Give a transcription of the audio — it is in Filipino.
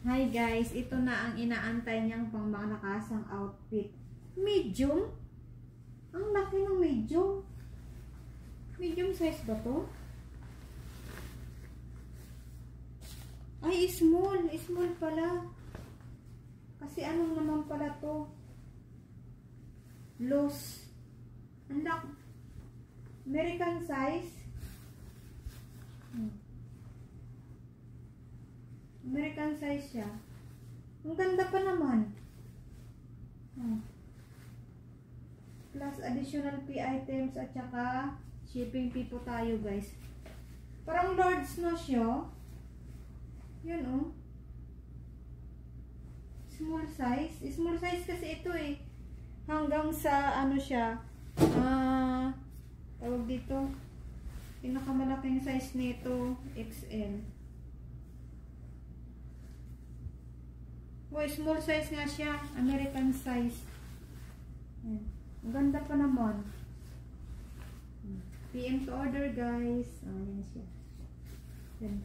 Hi guys, ito na ang inaantay niyang pangmalakasang outfit. Medium? Ang laki ng medium. Medium size ba to? Ay, small. Small pala. Kasi anong naman pala to? Loose. Ang laki. American size. American size siya. Ang ganda pa naman. Plus additional fee items at saka shipping fee po tayo guys. Parang Lords na siya. Yun oh. Small size. Small size kasi ito eh. Hanggang sa ano siya. Tawag dito. Pinakamalaking size nito XL. Oh, small size nga siya. American size. Ayan. Ang ganda pa naman. PM to order guys. Ayan siya. Yan.